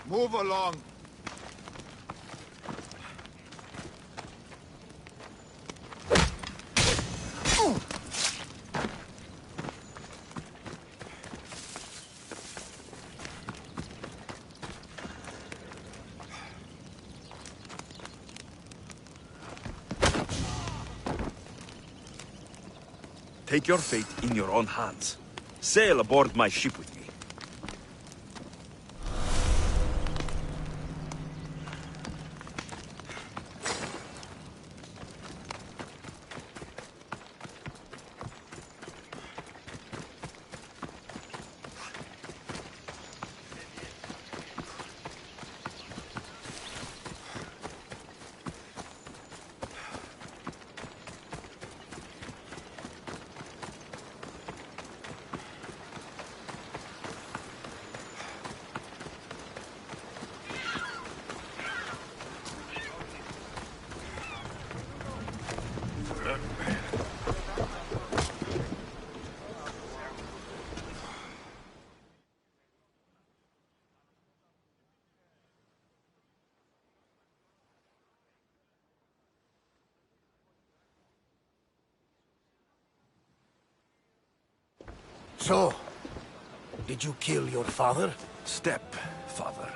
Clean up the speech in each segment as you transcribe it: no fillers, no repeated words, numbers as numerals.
Move along. Take your fate in your own hands. Sail aboard my ship with me. So, did you kill your father? Stepfather.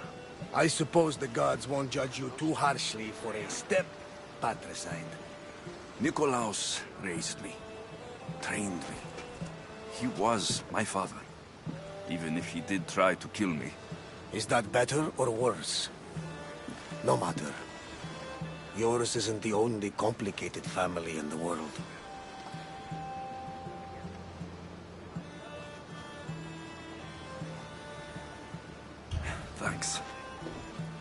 I suppose the gods won't judge you too harshly for a step-patricide. Nikolaos raised me, trained me. He was my father, even if he did try to kill me. Is that better or worse? No matter. Yours isn't the only complicated family in the world. Thanks.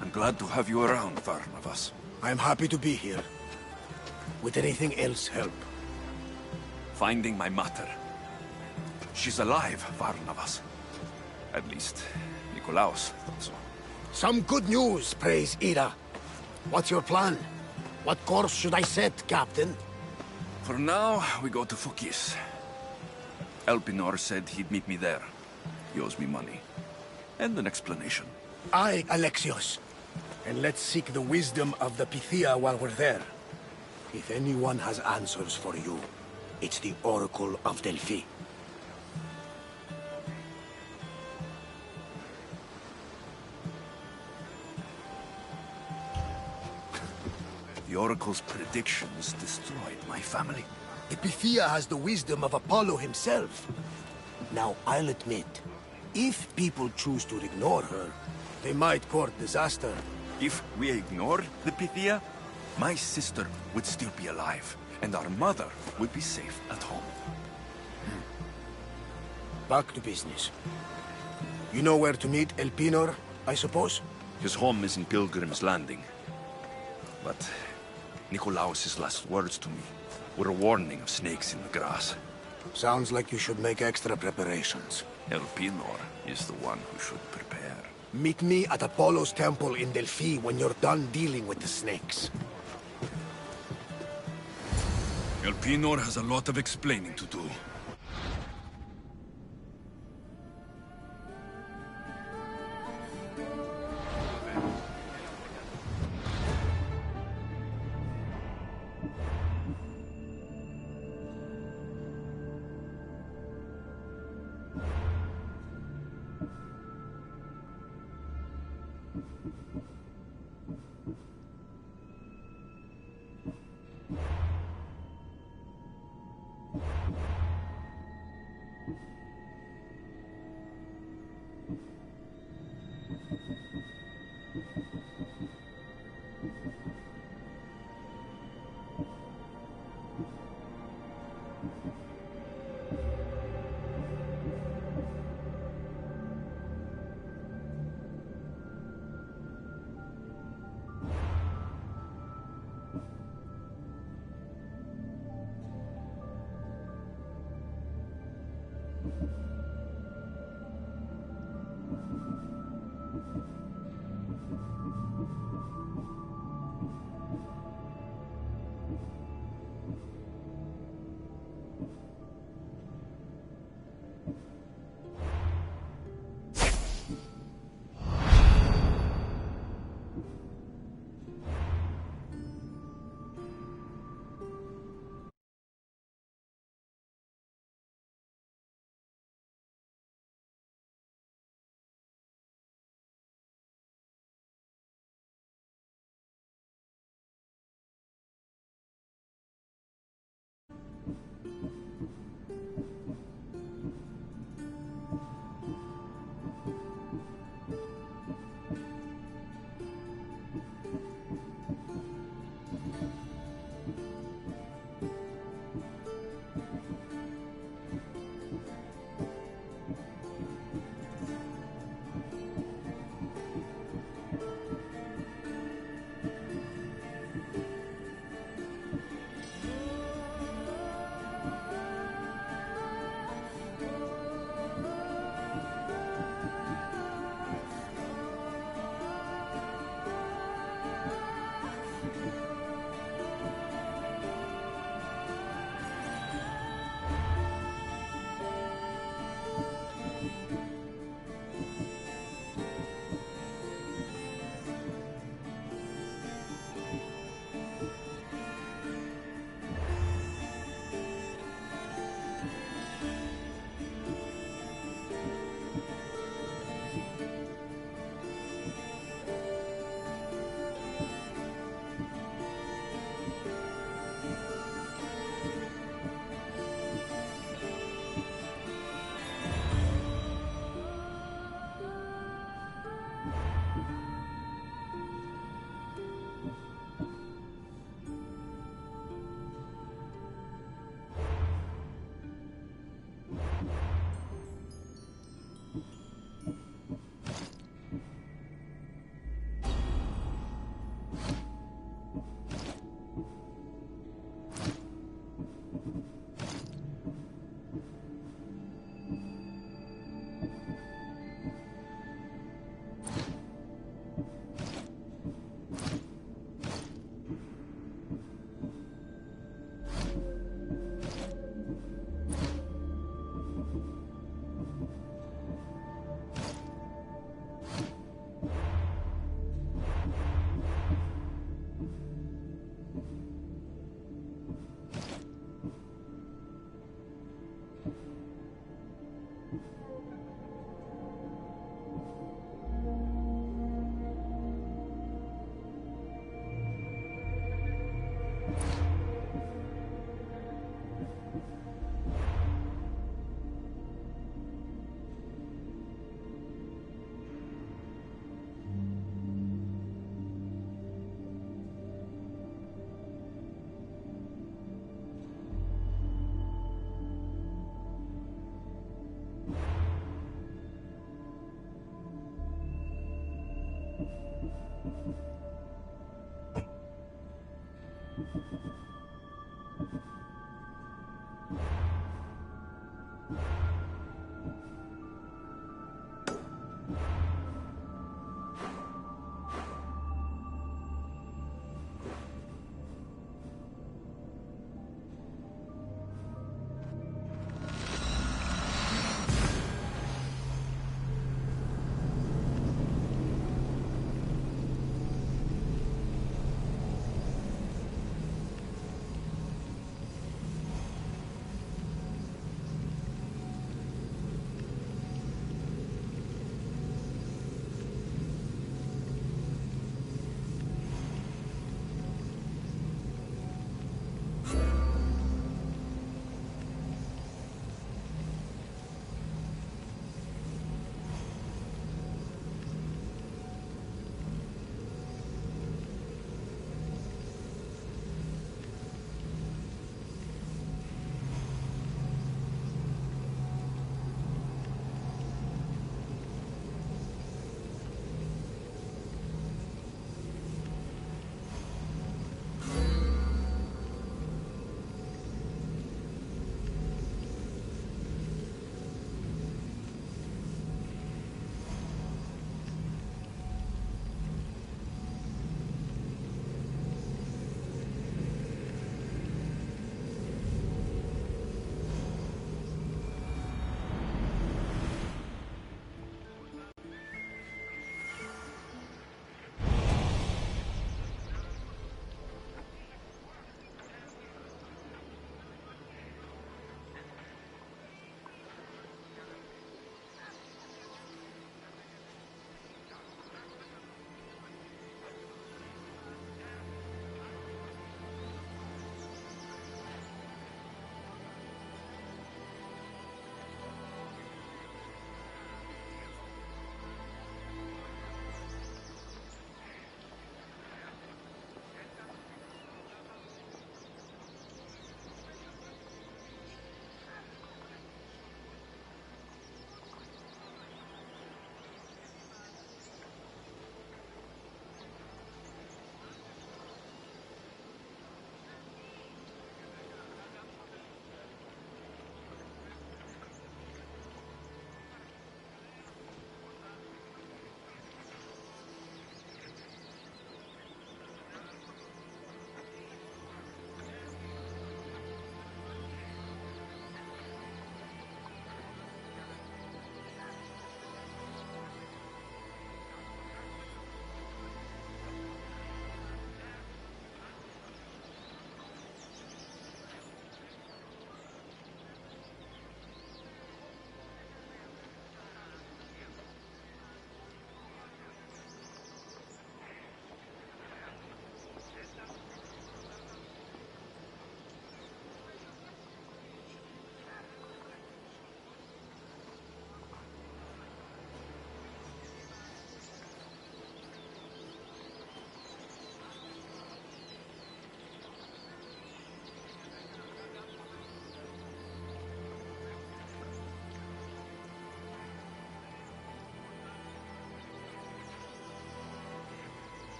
I'm glad to have you around, Varnavas. I'm happy to be here. Would anything else help? Finding my mother. She's alive, Varnavas. At least, Nikolaos thought so. Some good news, praise Ira. What's your plan? What course should I set, Captain? For now, we go to Fokis. Elpinor said he'd meet me there. He owes me money. And an explanation. Aye, Alexios. And let's seek the wisdom of the Pythia while we're there. If anyone has answers for you, it's the Oracle of Delphi. The Oracle's predictions destroyed my family. The Pythia has the wisdom of Apollo himself. Now, I'll admit, if people choose to ignore her, they might court disaster. If we ignored the Pythia, my sister would still be alive, and our mother would be safe at home. Back to business. You know where to meet Elpinor, I suppose? His home is in Pilgrim's Landing. But Nikolaos' last words to me were a warning of snakes in the grass. Sounds like you should make extra preparations. Elpinor is the one who should prepare. Meet me at Apollo's temple in Delphi when you're done dealing with the snakes. Elpinor has a lot of explaining to do.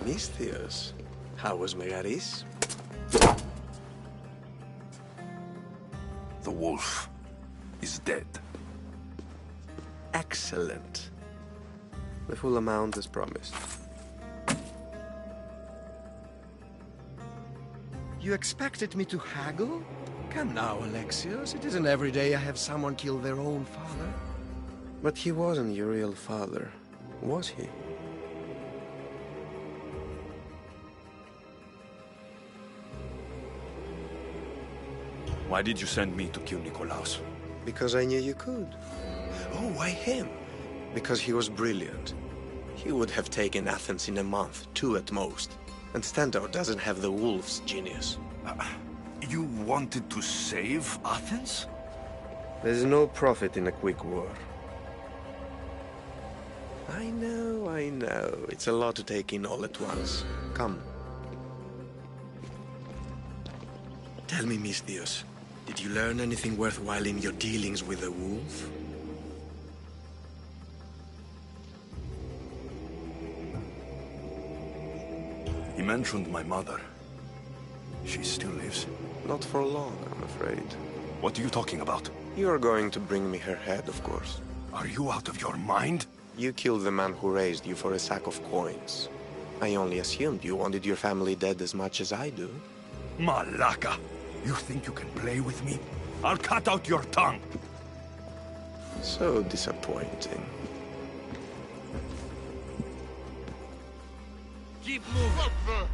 Misthios. How was Megaris? The wolf is dead. Excellent. The full amount as promised. You expected me to haggle? Come now, Alexios. It isn't every day I have someone kill their own father. But he wasn't your real father, was he? Why did you send me to kill Nikolaos? Because I knew you could. Oh, why him? Because he was brilliant. He would have taken Athens in a month, 2 at most. And Stentor doesn't have the wolf's genius. You wanted to save Athens? There's no profit in a quick war. I know. It's a lot to take in all at once. Come. Tell me, Misthios, did you learn anything worthwhile in your dealings with the wolf? He mentioned my mother. She still lives. Not for long, I'm afraid. What are you talking about? You're going to bring me her head, of course. Are you out of your mind? You killed the man who raised you for a sack of coins. I only assumed you wanted your family dead as much as I do. Malaka! You think you can play with me? I'll cut out your tongue! So disappointing. Keep moving!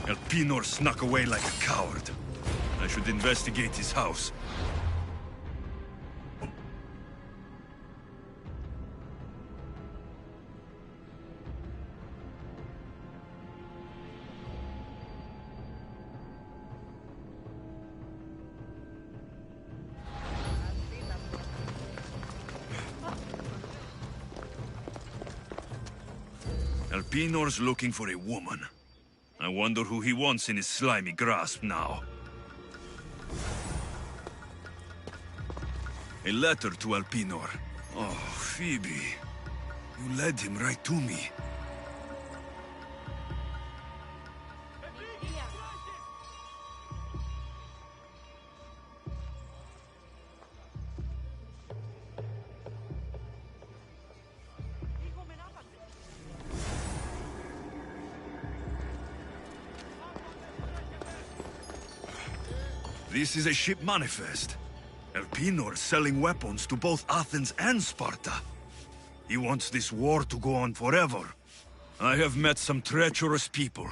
Elpinor snuck away like a coward. I should investigate his house. Elpinor's looking for a woman. I wonder who he wants in his slimy grasp now. A letter to Elpinor. Oh, Phoebe. You led him right to me. This is a ship manifest. Elpinor selling weapons to both Athens and Sparta. He wants this war to go on forever. I have met some treacherous people.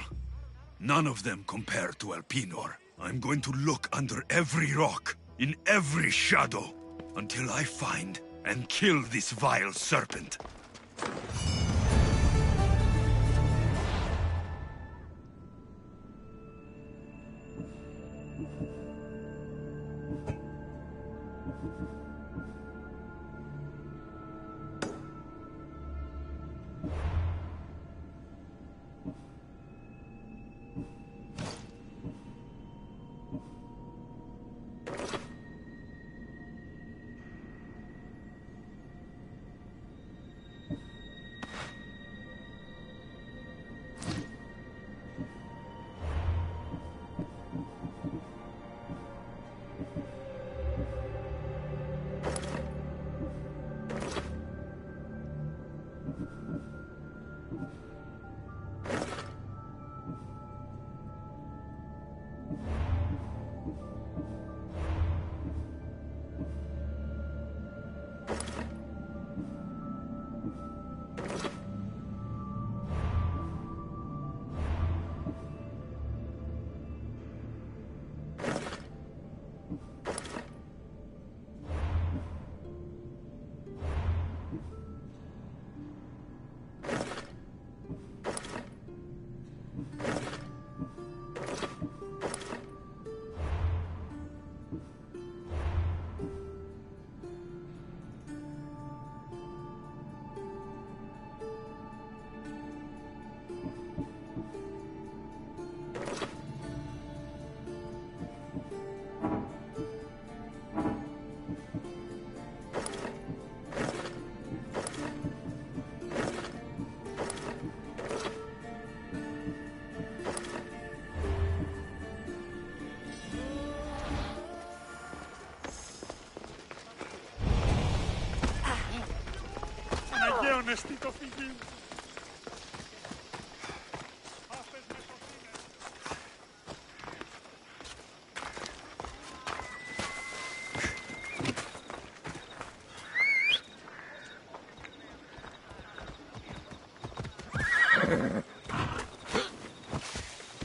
None of them compare to Elpinor. I'm going to look under every rock, in every shadow, until I find and kill this vile serpent.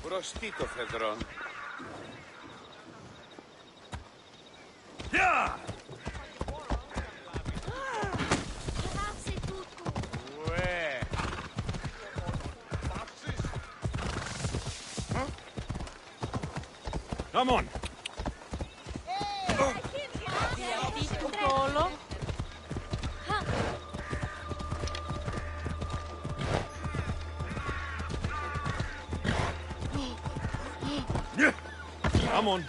Prostito, Fedron. Yeah! Come on! Solo. Come on!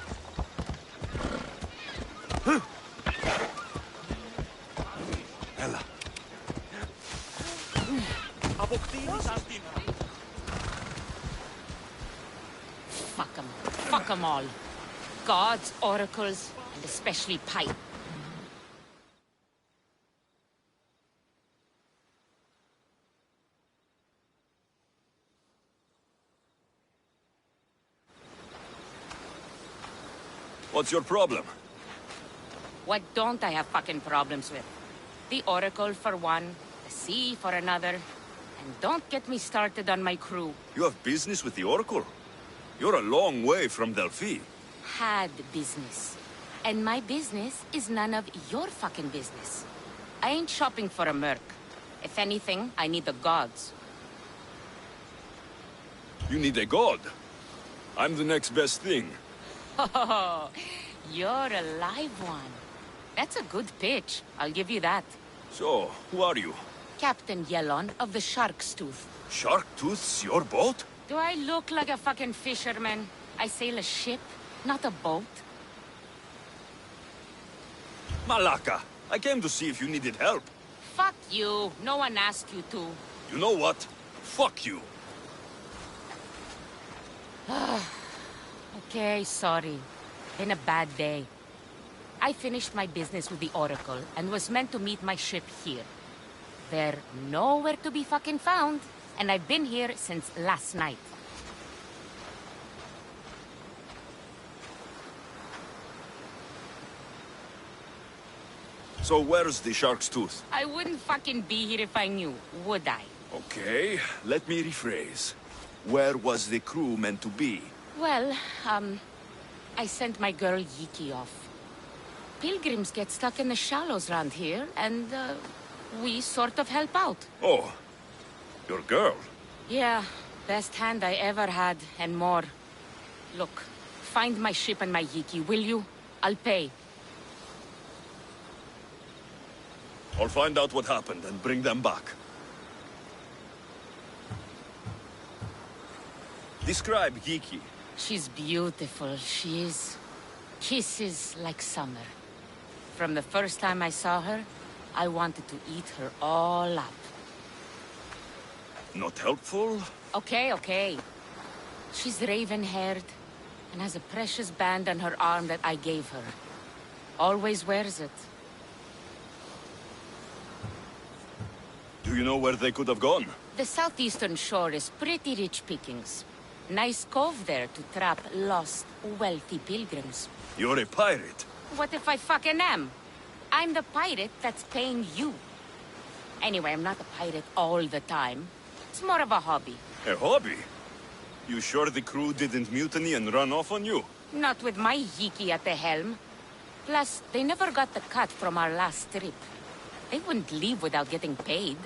Ella. Fuck 'em. Fuck 'em all. Gods, oracles, and especially pipe. What's your problem? What don't I have fucking problems with? The oracle for one, the sea for another, and don't get me started on my crew. You have business with the Oracle? You're a long way from Delphi. Had business. And my business is none of your fucking business. I ain't shopping for a merc. If anything, I need the gods. You need a god. I'm the next best thing. Oh, you're a live one. That's a good pitch, I'll give you that. So, who are you? Captain Yellon of the Shark's Tooth. Shark Tooth's your boat? Do I look like a fucking fisherman? I sail a ship, not a boat. Malaka, I came to see if you needed help. Fuck you. No one asked you to. You know what? Fuck you. Okay, sorry. Been a bad day. I finished my business with the Oracle and was meant to meet my ship here. They're nowhere to be fucking found, and I've been here since last night. So where's the Shark's Tooth? I wouldn't fucking be here if I knew, would I? Okay, let me rephrase. Where was the crew meant to be? Well, I sent my girl Yiki off. Pilgrims get stuck in the shallows around here, and, we sort of help out. Oh, your girl? Yeah, best hand I ever had, and more. Look, find my ship and my Yiki, will you? I'll pay. I'll find out what happened and bring them back. Describe Yiki. She's beautiful, she is. Kisses like summer. From the first time I saw her, I wanted to eat her all up. Not helpful? Okay. She's raven-haired and has a precious band on her arm that I gave her. Always wears it. Do you know where they could have gone? The southeastern shore is pretty rich pickings. Nice cove there to trap lost, wealthy pilgrims. You're a pirate. What if I fucking am? I'm the pirate that's paying you. Anyway, I'm not a pirate all the time. It's more of a hobby. A hobby? You sure the crew didn't mutiny and run off on you? Not with my Yiki at the helm. Plus, they never got the cut from our last trip. They wouldn't leave without getting paid.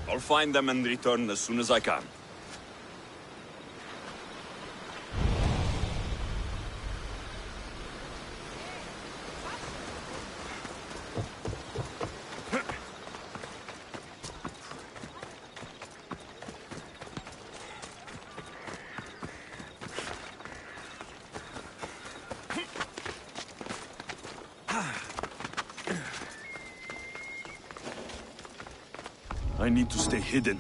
I'll find them and return as soon as I can. I need to stay hidden.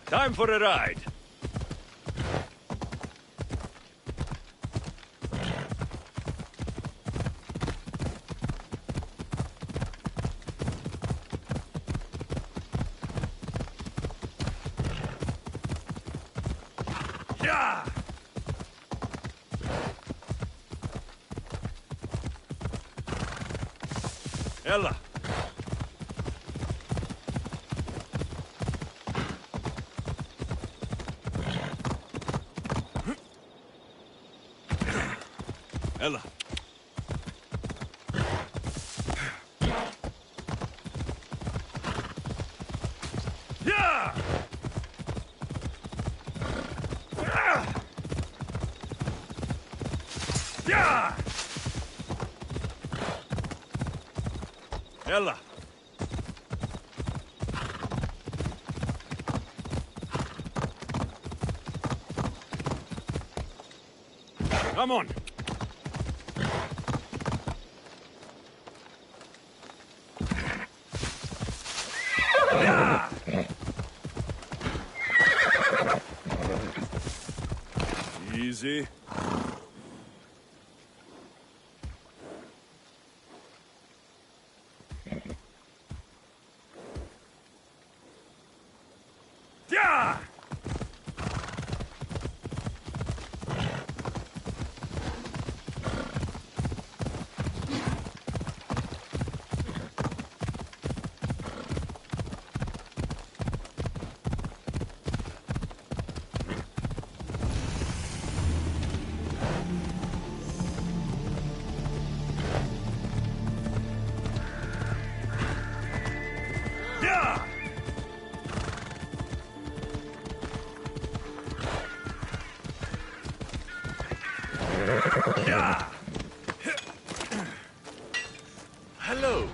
Time for a ride. Yeah! Ella. Ella. Yeah! Yeah! Ella. Come on. Easy. Yeah! Yeah! Yeah! Hello.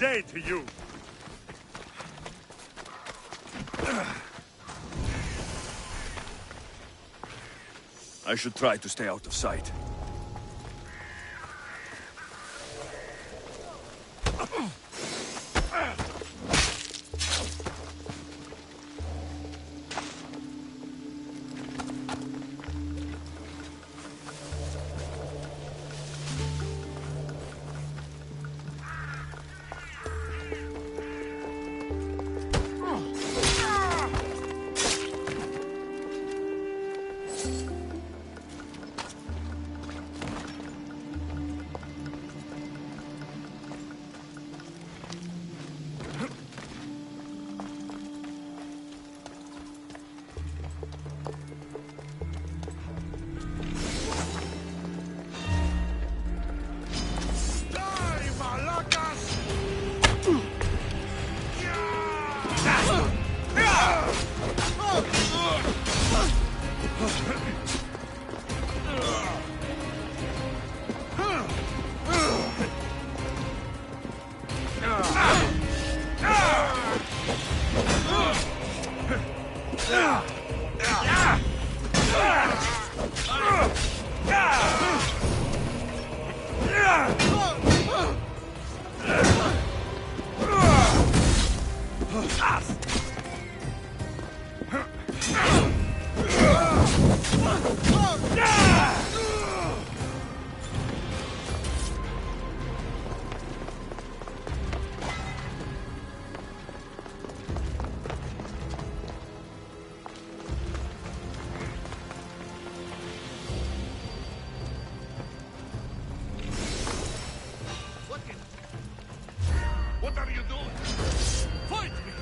day to you. I should try to stay out of sight. What are you doing? Fight me!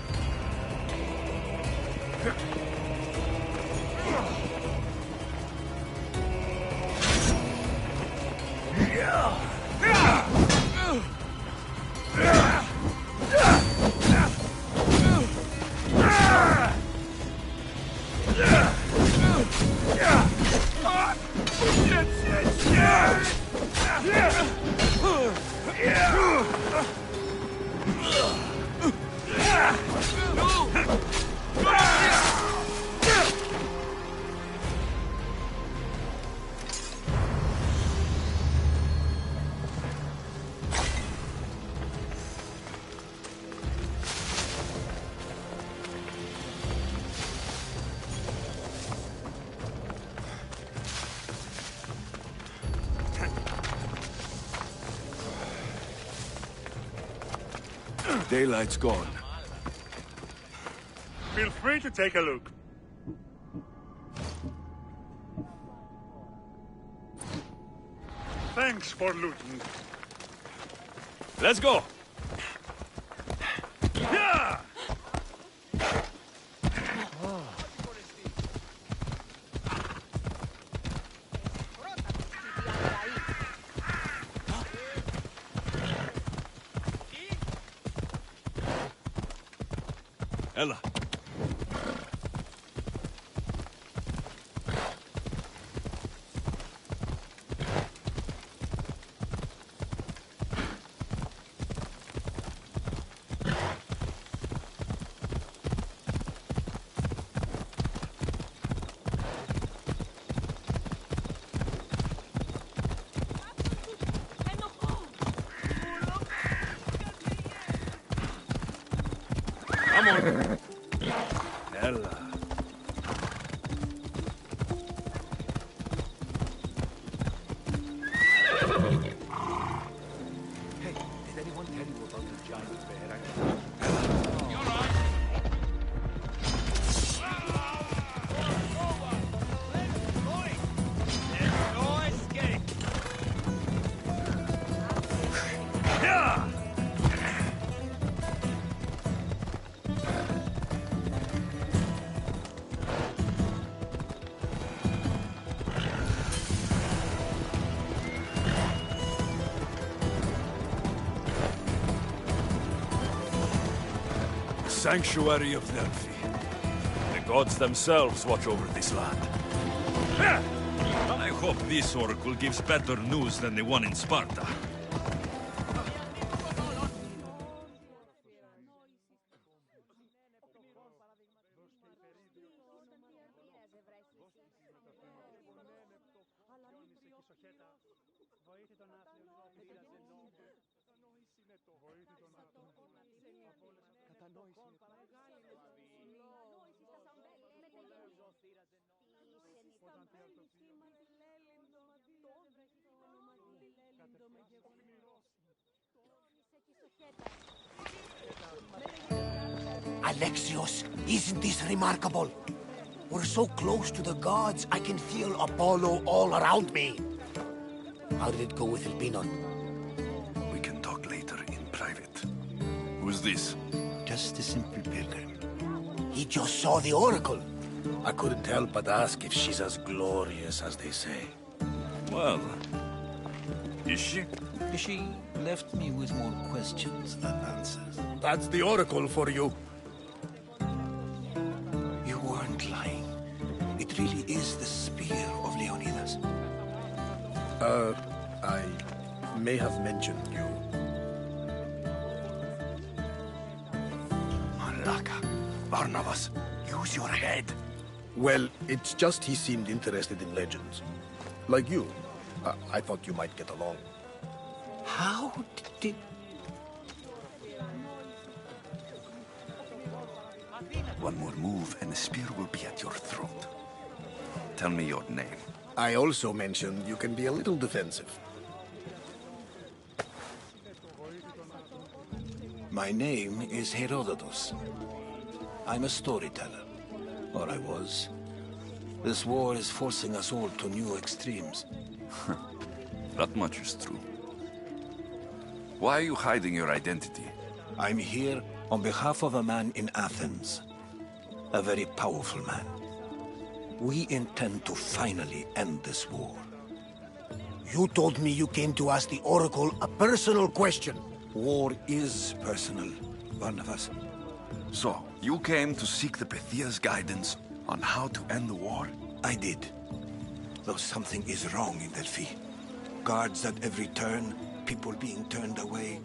Daylight's gone. Feel free to take a look. Thanks for looting. Let's go! Yeah! Ella. Come on. Ella. Hey, did anyone tell you about the giant bear? Sanctuary of Delphi. The gods themselves watch over this land. I hope this oracle gives better news than the one in Sparta. Alexios, isn't this remarkable? We're so close to the gods, I can feel Apollo all around me. How did it go with Elpinon? We can talk later in private. Who's this? Just a simple pilgrim. He just saw the oracle. I couldn't help but ask if she's as glorious as they say. Well, is she? She left me with more questions than answers. That's the oracle for you. You weren't lying. It really is the spear of Leonidas. I may have mentioned you. Malaka, Barnabas, use your head. Well, it's just he seemed interested in legends. Like you. I thought you might get along. How did... One more move and the spear will be at your throat. Tell me your name. I also mentioned you can be a little defensive. My name is Herodotus. I'm a storyteller. Or I was. This war is forcing us all to new extremes. That much is true. Why are you hiding your identity? I'm here on behalf of a man in Athens. A very powerful man. We intend to finally end this war. You told me you came to ask the oracle a personal question. War is personal, Barnabas. So, you came to seek the Pythia's guidance on how to end the war? I did. Though something is wrong in Delphi. Guards at every turn, people being turned away.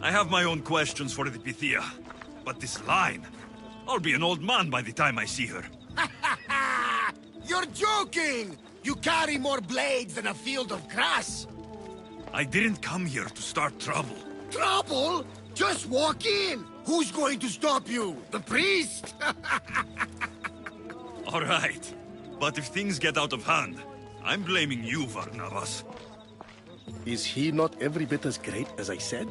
I have my own questions for the Pythia. But this line... I'll be an old man by the time I see her. You're joking! You carry more blades than a field of grass! I didn't come here to start trouble. Trouble? Just walk in! Who's going to stop you? The priest? All right. But if things get out of hand, I'm blaming you, Barnabas. Is he not every bit as great as I said?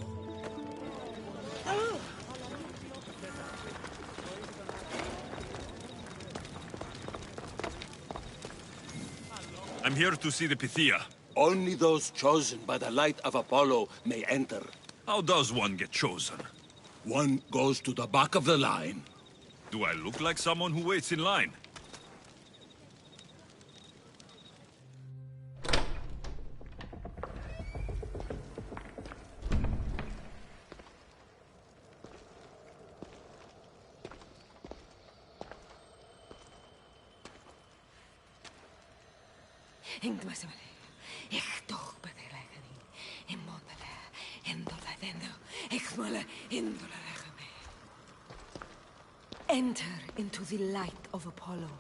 I'm here to see the Pythia. Only those chosen by the light of Apollo may enter. How does one get chosen? One goes to the back of the line. Do I look like someone who waits in line? Enter into the light of Apollo,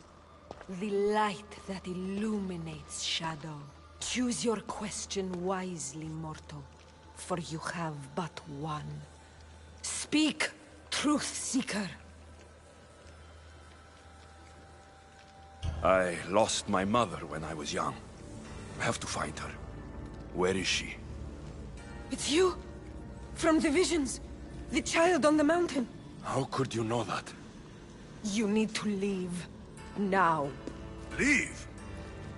the light that illuminates shadow. Choose your question wisely, mortal, for you have but one. Speak, truth seeker. I lost my mother when I was young. I have to find her. Where is she? It's you! From the visions! The child on the mountain! How could you know that? You need to leave. Now. Leave?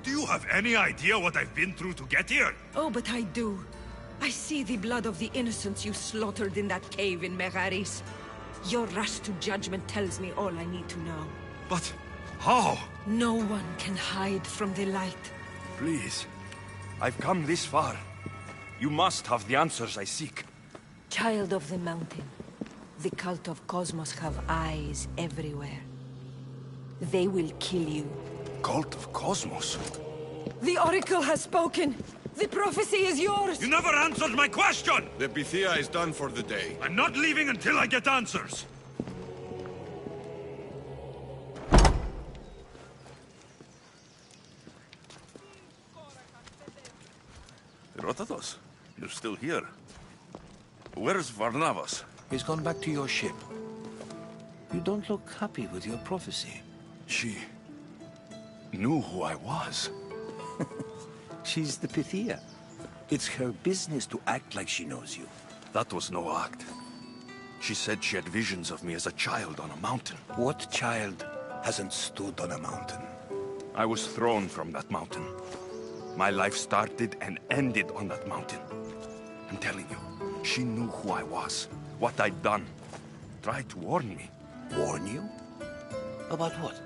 Do you have any idea what I've been through to get here? Oh, but I do. I see the blood of the innocents you slaughtered in that cave in Megaris. Your rush to judgment tells me all I need to know. But how? No one can hide from the light. Please. I've come this far. You must have the answers I seek. Child of the mountain. The cult of Cosmos have eyes everywhere. They will kill you. Cult of Cosmos? The Oracle has spoken! The prophecy is yours! You never answered my question! The Pythia is done for the day. I'm not leaving until I get answers! Herodotus, you're still here. Where's Varnavas? He's gone back to your ship. You don't look happy with your prophecy. She knew who I was. She's the Pythia. It's her business to act like she knows you. That was no act. She said she had visions of me as a child on a mountain. What child hasn't stood on a mountain? I was thrown from that mountain. My life started and ended on that mountain. I'm telling you, she knew who I was, what I'd done. Tried to warn me. Warn you? About what?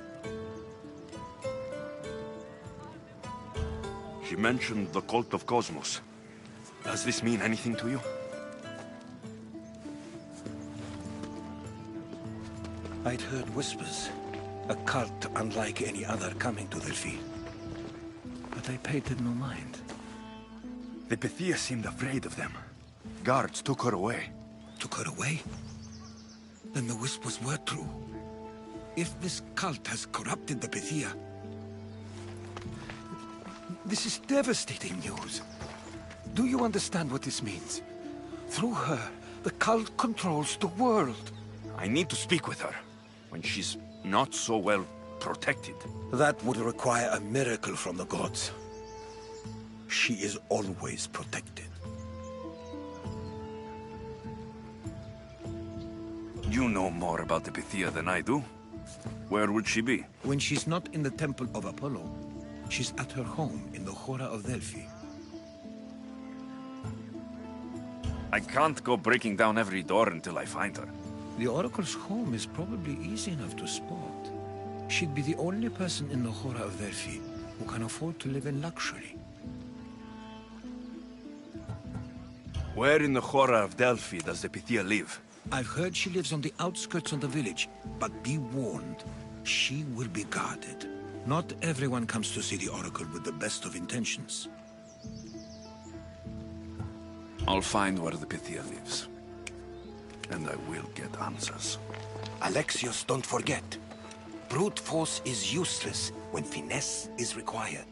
She mentioned the cult of Cosmos. Does this mean anything to you? I'd heard whispers. A cult unlike any other coming to Delphi. But I paid them no mind. The Pythia seemed afraid of them. Guards took her away. Took her away? Then the whispers were true. If this cult has corrupted the Pythia... This is devastating news. Do you understand what this means? Through her, the cult controls the world. I need to speak with her, when she's not so well protected. That would require a miracle from the gods. She is always protected. You know more about the Pythia than I do. Where would she be? When she's not in the Temple of Apollo, she's at her home in the Hora of Delphi. I can't go breaking down every door until I find her. The Oracle's home is probably easy enough to spot. She'd be the only person in the Hora of Delphi who can afford to live in luxury. Where in the Hora of Delphi does the Pythia live? I've heard she lives on the outskirts of the village, but be warned, she will be guarded. Not everyone comes to see the Oracle with the best of intentions. I'll find where the Pythia lives. And I will get answers. Alexios, don't forget. Brute force is useless when finesse is required.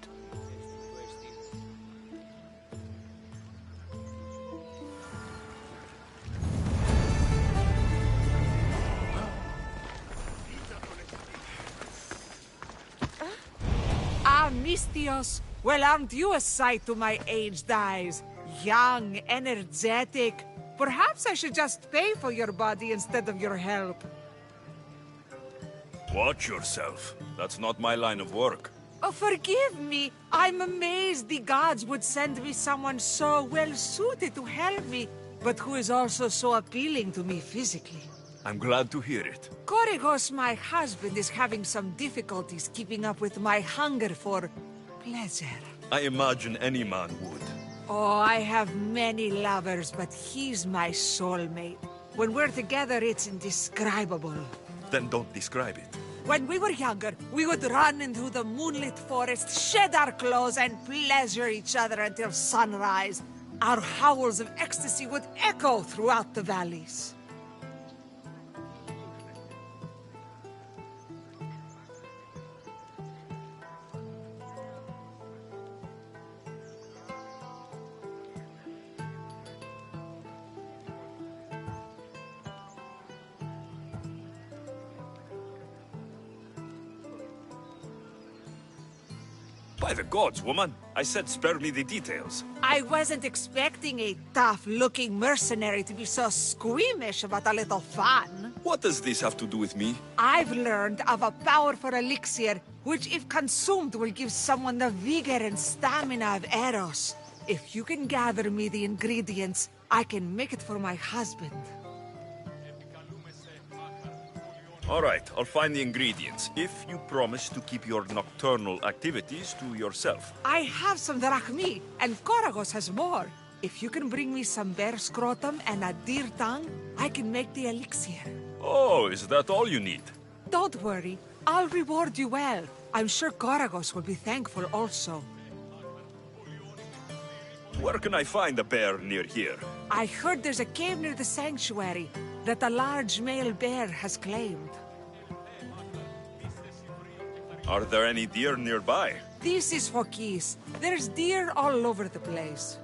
Mistios, well, aren't you a sight to my aged eyes? Young, energetic. Perhaps I should just pay for your body instead of your help. Watch yourself. That's not my line of work. Oh, forgive me. I'm amazed the gods would send me someone so well-suited to help me, but who is also so appealing to me physically. I'm glad to hear it. Korygos, my husband, is having some difficulties keeping up with my hunger for pleasure. I imagine any man would. Oh, I have many lovers, but he's my soulmate. When we're together, it's indescribable. Then don't describe it. When we were younger, we would run into the moonlit forest, shed our clothes, and pleasure each other until sunrise. Our howls of ecstasy would echo throughout the valleys. By the gods, woman. I said spare me the details. I wasn't expecting a tough-looking mercenary to be so squeamish about a little fun. What does this have to do with me? I've learned of a powerful elixir, which if consumed will give someone the vigor and stamina of Eros. If you can gather me the ingredients, I can make it for my husband. All right, I'll find the ingredients, if you promise to keep your nocturnal activities to yourself. I have some drachmi, and Korygos has more. If you can bring me some bear scrotum and a deer tongue, I can make the elixir. Oh, is that all you need? Don't worry, I'll reward you well. I'm sure Korygos will be thankful also. Where can I find a bear near here? I heard there's a cave near the sanctuary that a large male bear has claimed. Are there any deer nearby? This is Phokis. There's deer all over the place.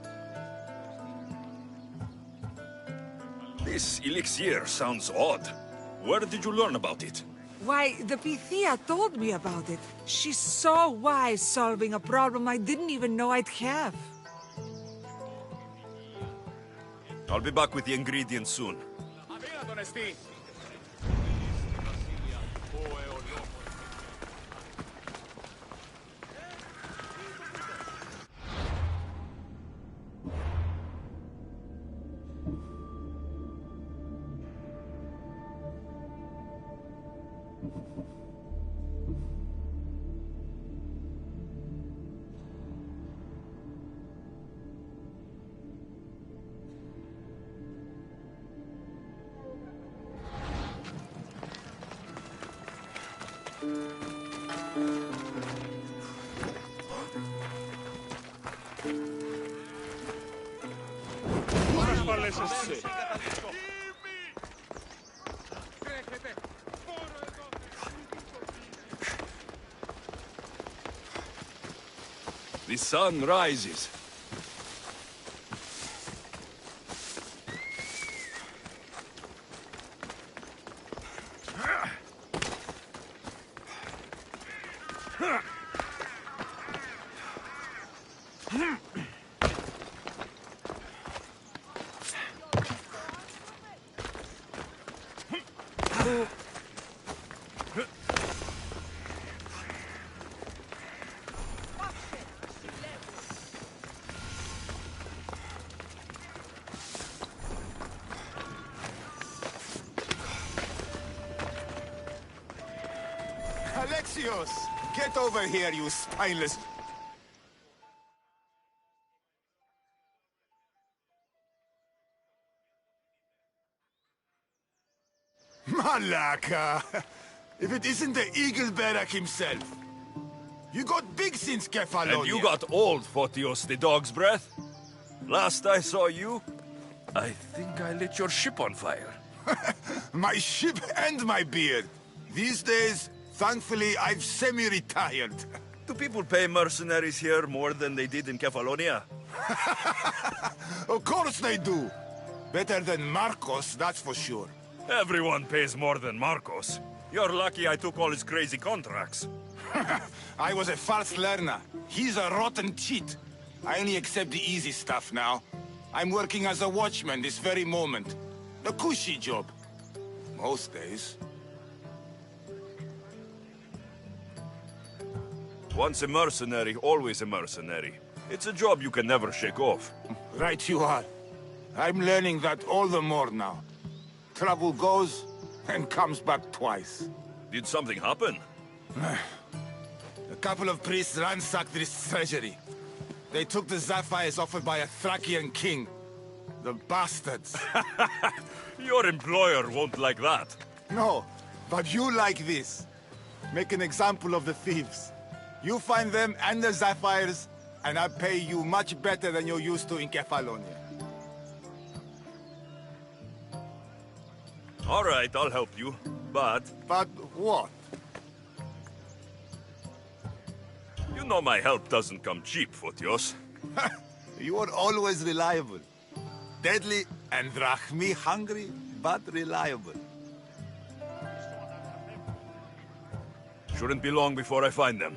This elixir sounds odd. Where did you learn about it? Why, the Pythia told me about it. She's so wise solving a problem I didn't even know I'd have. I'll be back with the ingredients soon. The sun rises. Alexios! Get over here, you spineless... Malaka! If it isn't the Eagle Barak himself. You got big since Kefalonia. And you got old, Photios the dog's breath. Last I saw you, I think I lit your ship on fire. My ship and my beard. These days, thankfully, I've semi-retired. Do people pay mercenaries here more than they did in Kefalonia? Of course they do. Better than Marcos, that's for sure. Everyone pays more than Marcos. You're lucky I took all his crazy contracts. I was a fast learner. He's a rotten cheat. I only accept the easy stuff now. I'm working as a watchman this very moment. A cushy job. Most days. Once a mercenary, always a mercenary. It's a job you can never shake off. Right you are. I'm learning that all the more now. Trouble goes and comes back twice. Did something happen? A couple of priests ransacked this treasury. They took the sapphires offered by a Thracian king. The bastards. Your employer won't like that. No, but you like this. Make an example of the thieves. You find them and the sapphires, and I pay you much better than you're used to in Kefalonia. All right, I'll help you, but... But what? You know my help doesn't come cheap, Photios. You are always reliable. Deadly and drachmi hungry, but reliable. Shouldn't be long before I find them.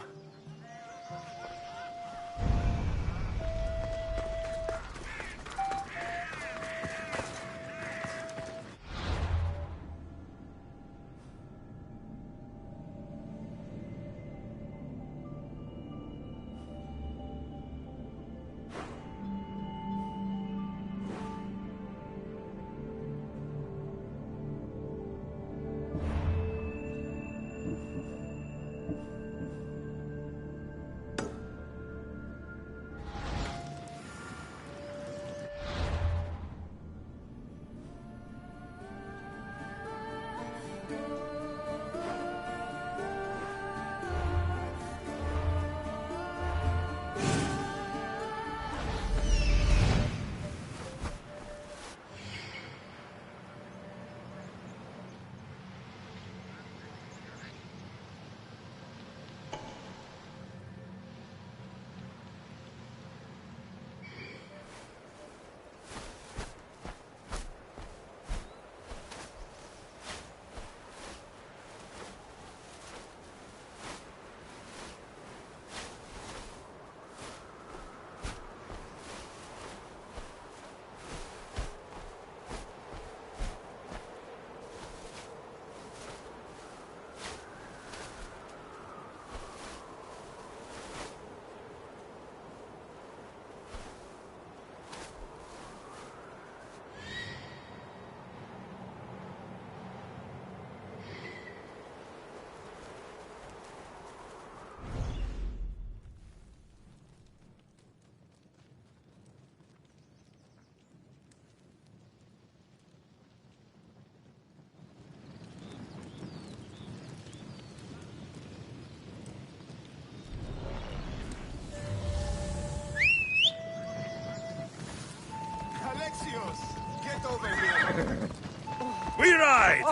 inside!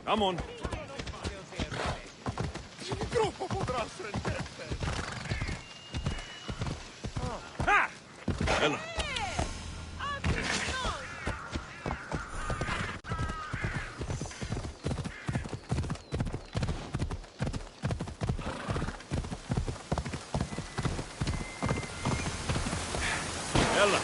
Come on. Ella. Ella.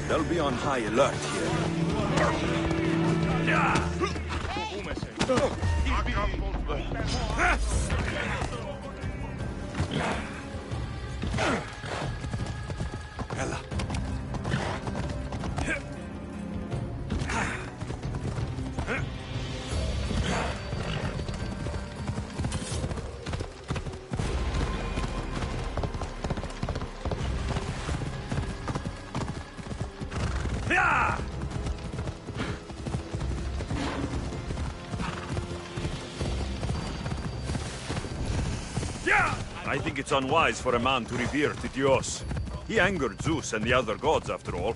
They'll be on high alert here. Ella. I think it's unwise for a man to revere Tityos. He angered Zeus and the other gods, after all.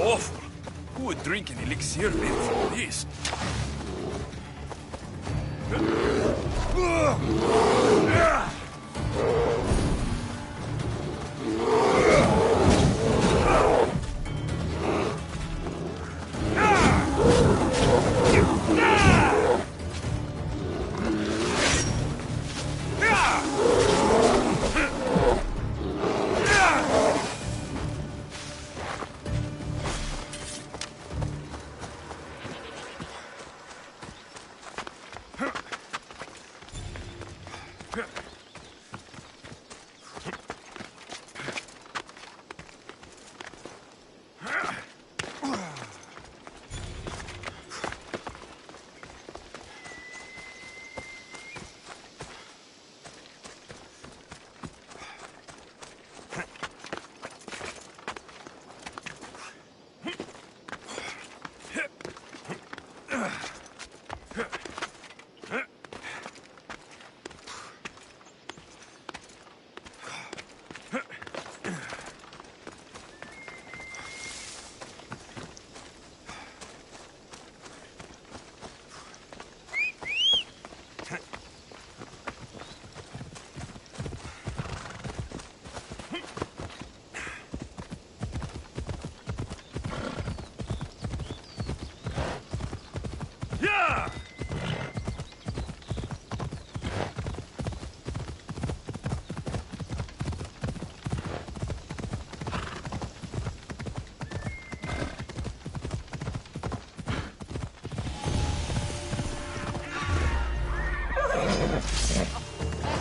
Awful. Who would drink an elixir made from this?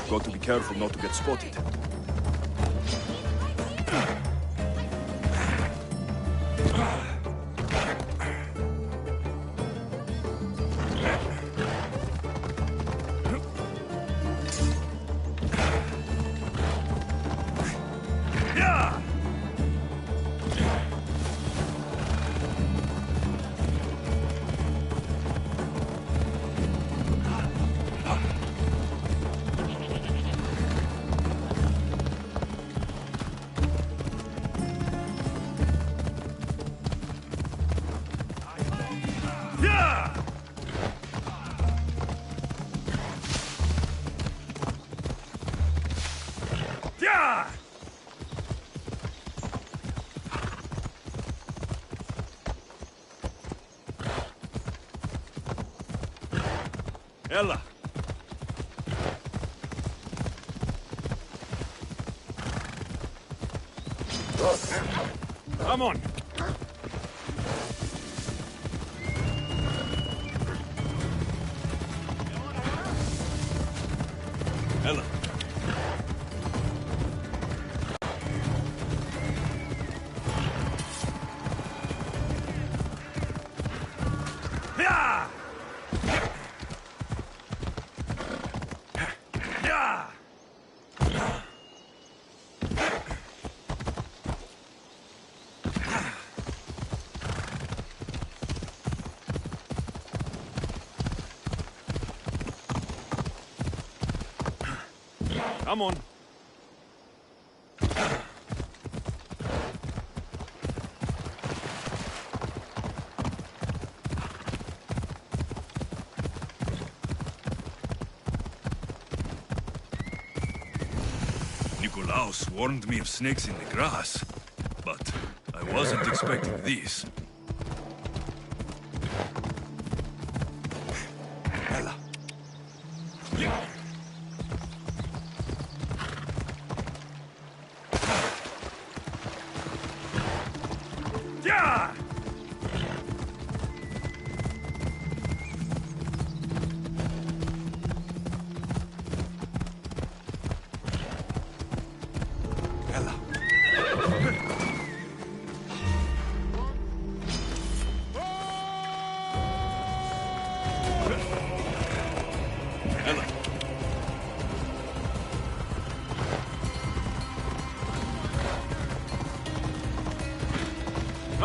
Got to be careful not to get spotted. Ella. Come on. Ella. Come on. Nicolaus warned me of snakes in the grass, but I wasn't expecting this. Ella. Yeah!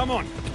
Come on.